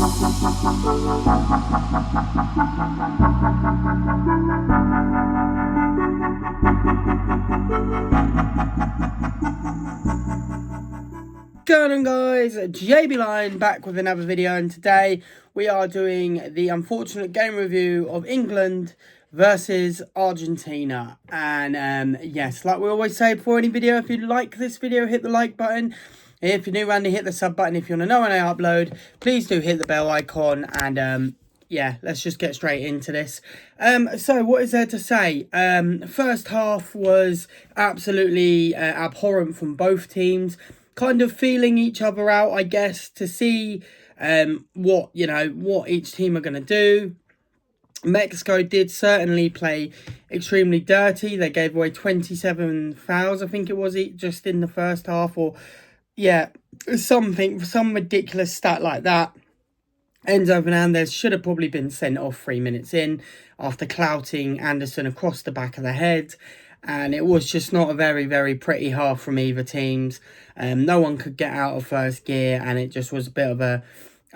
Going on, guys, JB Line back with another video, and today we are doing the unfortunate game review of England versus Argentina. And yes, like we always say before any video, if you like this video, hit the like button. If you're new around here, hit the sub button. If you want to know when I upload, please do hit the bell icon. And yeah, let's just get straight into this. So what is there to say? First half was absolutely abhorrent from both teams. Kind of feeling each other out, I guess, to see what each team are going to do. Mexico did certainly play extremely dirty. They gave away 27 fouls, I think it was, just in the first half, or yeah, some ridiculous stat like that. Enzo Fernandez should have probably been sent off 3 minutes in after clouting Anderson across the back of the head. And it was just not a very, very pretty half from either teams. No one could get out of first gear, and it just was a bit of a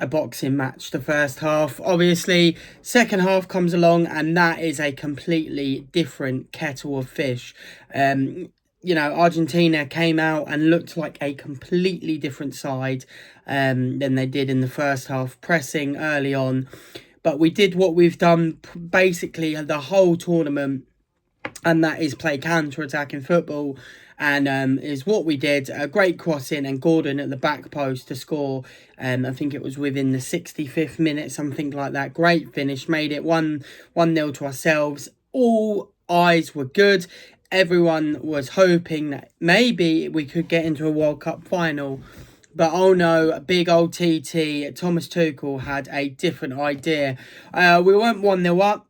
boxing match, the first half. Obviously, second half comes along, and that is a completely different kettle of fish. Argentina came out and looked like a completely different side than they did in the first half, pressing early on. But we did what we've done basically the whole tournament, and that is play counter-attacking football, and is what we did. A great crossing, and Gordon at the back post to score. I think it was within the 65th minute, something like that. Great finish, made it 1-0 to ourselves. All eyes were good. Everyone was hoping that maybe we could get into a World Cup final. But oh no, big old TT, Thomas Tuchel, had a different idea. We went 1-0 up.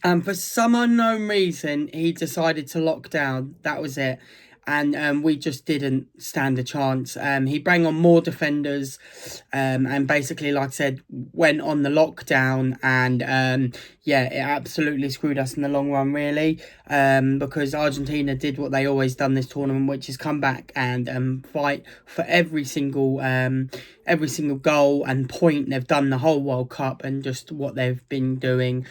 And for some unknown reason, he decided to lock down. That was it. And we just didn't stand a chance. He brought on more defenders. And basically, like I said, went on the lockdown. And yeah, it absolutely screwed us in the long run, really. Because Argentina did what they always done this tournament, which is come back and fight for every single goal and point they've done the whole World Cup, and just what they've been doing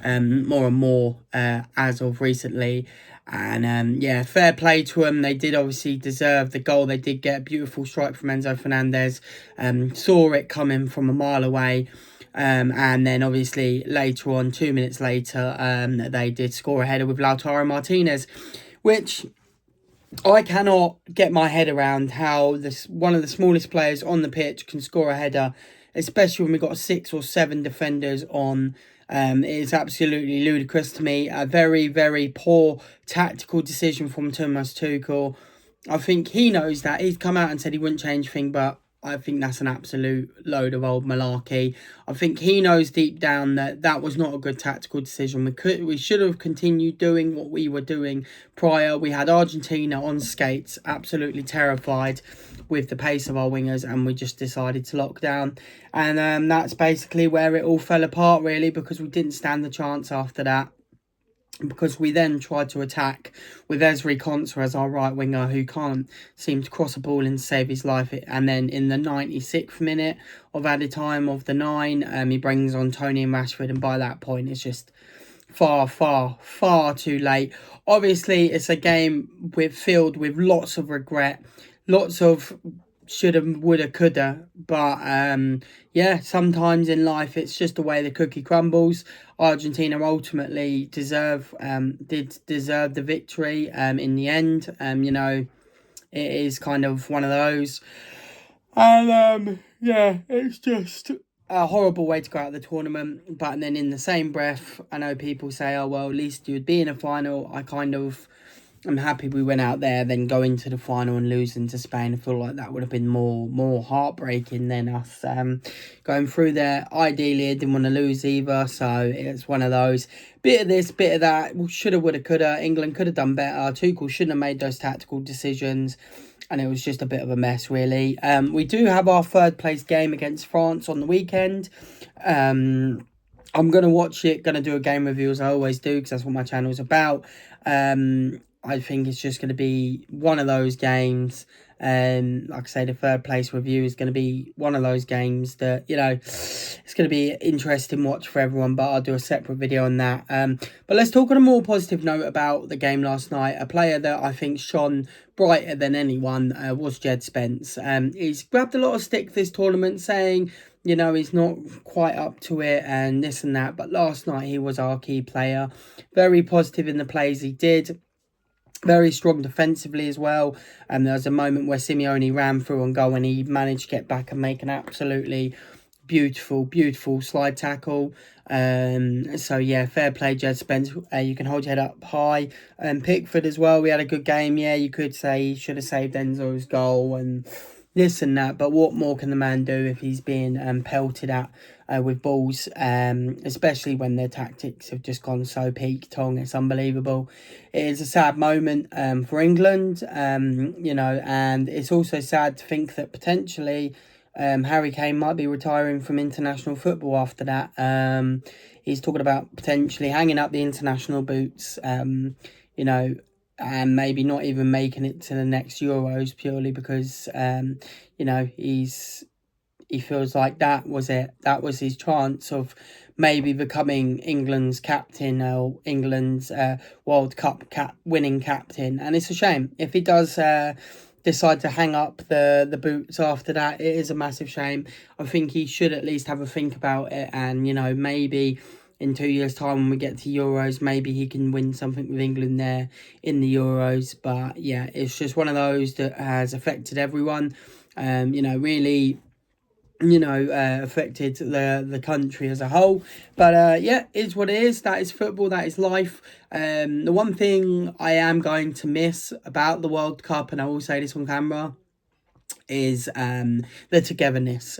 more and more as of recently. And yeah, fair play to them. They did obviously deserve the goal. They did get a beautiful strike from Enzo Fernandez. Saw it coming from a mile away. And then obviously later on, 2 minutes later, they did score a header with Lautaro Martinez, which I cannot get my head around how one of the smallest players on the pitch can score a header, especially when we've got 6 or 7 defenders on. It is absolutely ludicrous to me. A very, very poor tactical decision from Thomas Tuchel. I think he knows that. He's come out and said he wouldn't change anything, but I think that's an absolute load of old malarkey. I think he knows deep down that that was not a good tactical decision. We should have continued doing what we were doing prior. We had Argentina on skates, absolutely terrified with the pace of our wingers, and we just decided to lock down. And that's basically where it all fell apart, really, because we didn't stand the chance after that. Because we then tried to attack with Ezri Konsa as our right winger, who can't seem to cross a ball and save his life. And then in the 96th minute of added time of the 9, he brings on Tony and Rashford, and by that point it's just far, far, far too late. Obviously, it's a game filled with lots of regret, lots of shoulda, woulda, coulda, but yeah, sometimes in life it's just the way the cookie crumbles. Argentina ultimately did deserve the victory in the end. It is kind of one of those, and yeah, it's just a horrible way to go out of the tournament. But then in the same breath, I know people say, oh well, at least you'd be in a final. I'm happy we went out there, then go into the final and losing to Spain. I feel like that would have been more heartbreaking than us going through there. Ideally, I didn't want to lose either, so it's one of those. Bit of this, bit of that. Shoulda, woulda, coulda. England could have done better. Tuchel shouldn't have made those tactical decisions, and it was just a bit of a mess, really. We do have our third place game against France on the weekend. I'm going to watch it, going to do a game review as I always do, because that's what my channel is about. I think it's just going to be one of those games Like I say, the third place review is going to be one of those games that, you know, it's going to be an interesting watch for everyone, but I'll do a separate video on that. But let's talk on a more positive note about the game last night. A player that I think shone brighter than anyone was Jed Spence. He's grabbed a lot of stick this tournament, saying, you know, he's not quite up to it and this and that. But last night he was our key player. Very positive in the plays he did. Very strong defensively as well. And there was a moment where Simeone ran through on goal and he managed to get back and make an absolutely beautiful slide tackle. So yeah, fair play, Jed Spence. You can hold your head up high. Pickford as well, we had a good game. Yeah, you could say he should have saved Enzo's goal and this and that, but what more can the man do if he's being pelted at with balls, especially when their tactics have just gone so peak tong. It's unbelievable. It is a sad moment for England, you know, and it's also sad to think that potentially Harry Kane might be retiring from international football after that. He's talking about potentially hanging up the international boots, you know, and maybe not even making it to the next Euros purely because, you know, he feels like that was it. That was his chance of maybe becoming England's captain or England's World Cup winning captain. And it's a shame. If he does decide to hang up the boots after that, it is a massive shame. I think he should at least have a think about it and, you know, maybe in 2 years' time when we get to Euros, maybe he can win something with England there in the Euros. But yeah, it's just one of those that has affected everyone. You know, really, you know, affected the country as a whole. But yeah, it's what it is. That is football. That is life. The one thing I am going to miss about the World Cup, and I will say this on camera, is the togetherness.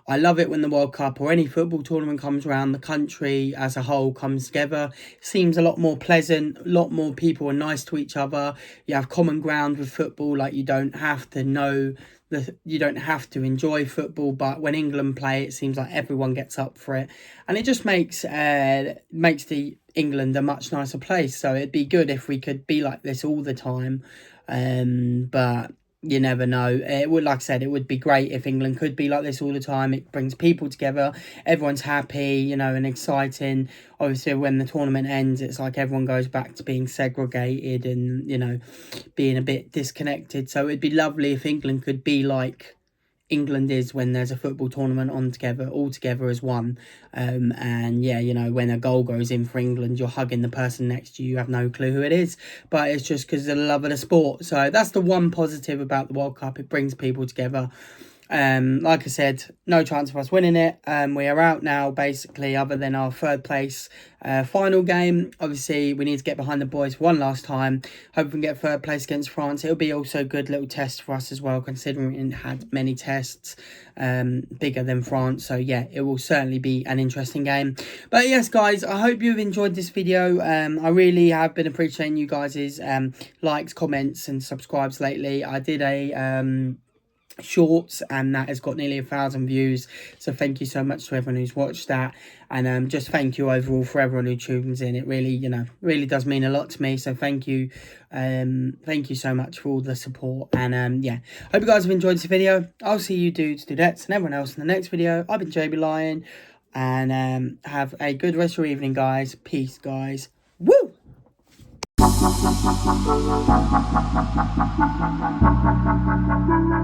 I love it when the World Cup or any football tournament comes around, the country as a whole comes together. It seems a lot more pleasant, a lot more people are nice to each other. You have common ground with football, like you don't have to know, you don't have to enjoy football, but when England play, it seems like everyone gets up for it. And it just makes the England a much nicer place. So it'd be good if we could be like this all the time. But you never know. It would, like I said, it would be great if England could be like this all the time. It brings people together. Everyone's happy, you know, and exciting. Obviously, when the tournament ends, it's like everyone goes back to being segregated and, you know, being a bit disconnected. So it'd be lovely if England could be like England is when there's a football tournament on together, all together as one. And yeah, you know, when a goal goes in for England, you're hugging the person next to you. You have no clue who it is, but it's just because of the love of the sport. So that's the one positive about the World Cup. It brings people together. Like I said, no chance of us winning it. We are out now, basically, other than our third place final game. Obviously, we need to get behind the boys one last time. Hope we can get third place against France. It'll be also a good little test for us as well, considering it had many tests bigger than France. So yeah, it will certainly be an interesting game. But yes, guys, I hope you've enjoyed this video. I really have been appreciating you guys' likes, comments and subscribes lately. I did a shorts and that has got nearly 1,000 views, so thank you so much to everyone who's watched that, and just thank you overall for everyone who tunes in. It really, you know, really does mean a lot to me, so thank you so much for all the support. And yeah, hope you guys have enjoyed this video. I'll see you dudes, dudettes and everyone else in the next video. I've been JB Lion, and have a good rest of your evening, guys. Peace, guys. Woo!